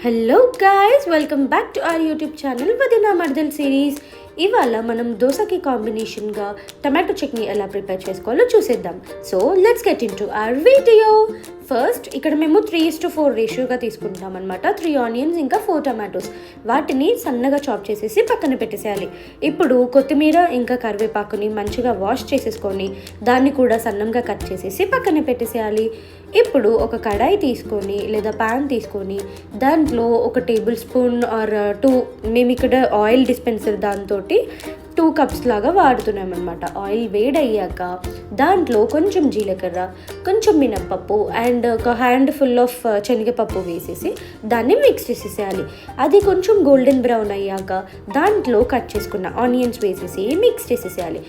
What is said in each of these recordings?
Hello guys, welcome back to our YouTube channel వదినా మర్దల్ series. ఇవాళ మనం దోశకి కాంబినేషన్గా టమాటో చట్నీ ఎలా ప్రిపేర్ చేసుకోవాలో చూసేద్దాం. So let's get in to our video. First ఇక్కడ మేము 3:4 రేషియోగా తీసుకుంటాం అనమాట. 3 ఆనియన్స్ ఇంకా 4 టమాటోస్, వాటిని సన్నగా చాప్ చేసేసి పక్కన పెట్టేసేయాలి. ఇప్పుడు కొత్తిమీర ఇంకా కరివేపాకుని మంచిగా వాష్ చేసేసుకొని దాన్ని కూడా సన్నంగా కట్ చేసేసి పక్కన పెట్టేసేయాలి. ఇప్పుడు ఒక కడాయి తీసుకొని లేదా ప్యాన్ తీసుకొని దాంట్లో ఒక టేబుల్ స్పూన్ ఆర్ 2, మేము ఇక్కడ ఆయిల్ డిస్పెన్సర్ దాంతో 2 కప్స్ లాగా వాడుతున్నాం అనమాట. ఆయిల్ వేడయ్యాక దాంట్లో కొంచెం జీలకర్ర, కొంచెం మినప్పప్పు అండ్ ఒక హ్యాండ్ ఫుల్ ఆఫ్ శనగపప్పు వేసేసి దాన్ని మిక్స్ చేసేసేయాలి. అది కొంచెం గోల్డెన్ బ్రౌన్ అయ్యాక దాంట్లో కట్ చేసుకున్న ఆనియన్స్ వేసేసి మిక్స్ చేసేసేయాలి.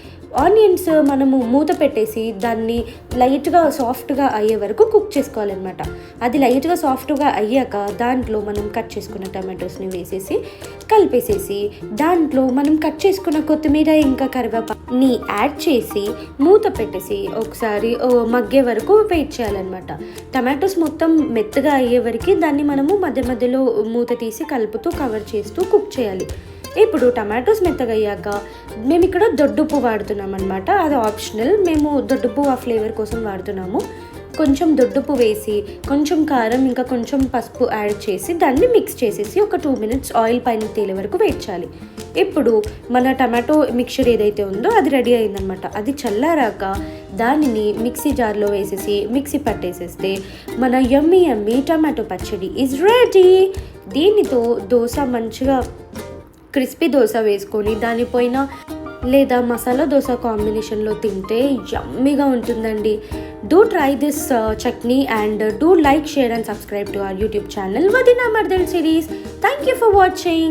ఆనియన్స్ మనము మూత పెట్టేసి దాన్ని లైట్గా సాఫ్ట్గా అయ్యే వరకు కుక్ చేసుకోవాలన్నమాట. అది లైట్గా సాఫ్ట్గా అయ్యాక దాంట్లో మనం కట్ చేసుకున్న టమాటోస్ని వేసేసి కలిపేసేసి దాంట్లో మనం కట్ చేసుకున్న కొత్తిమీర ఇంకా కరివేపాకుని యాడ్ చేసి మూత పెట్టేసి ఒకసారి మగ్గే వరకు వెయిట్ చేయాలన్నమాట. టమాటోస్ మొత్తం మెత్తగా అయ్యే వరకు దాన్ని మనము మధ్య మధ్యలో మూత తీసి కలుపుతూ కవర్ చేస్తూ కుక్ చేయాలి. ఇప్పుడు టమాటోస్ మెత్తగా అయ్యాక మేము ఇక్కడ దొడ్డుప్పు వాడుతున్నాం అనమాట. అది ఆప్షనల్, మేము దొడ్డుప్పు ఆ ఫ్లేవర్ కోసం వాడుతున్నాము. కొంచెం దొడ్డుప్పు వేసి కొంచెం కారం ఇంకా కొంచెం పసుపు యాడ్ చేసి దాన్ని మిక్స్ చేసేసి ఒక 2 మినిట్స్ ఆయిల్ పైన తేలే వరకు వెయిట్ చేయాలి. ఇప్పుడు మన టమాటో మిక్చర్ ఏదైతే ఉందో అది రెడీ అయిందనమాట. అది చల్లారాక దానిని మిక్సీ జార్లో వేసేసి మిక్సీ పట్టేసేస్తే మన యమ్మీ టమాటో పచ్చడి ఈజ్ రెడీ. దీనితో దోశ మంచిగా క్రిస్పీ దోశ వేసుకొని దానిపైన లేదా మసాలా దోశ కాంబినేషన్లో తింటే యమ్మీగా ఉంటుందండి. Do try this chutney and do like, share and subscribe to our YouTube channel వదినా మర్దల్ series. Thank you for watching.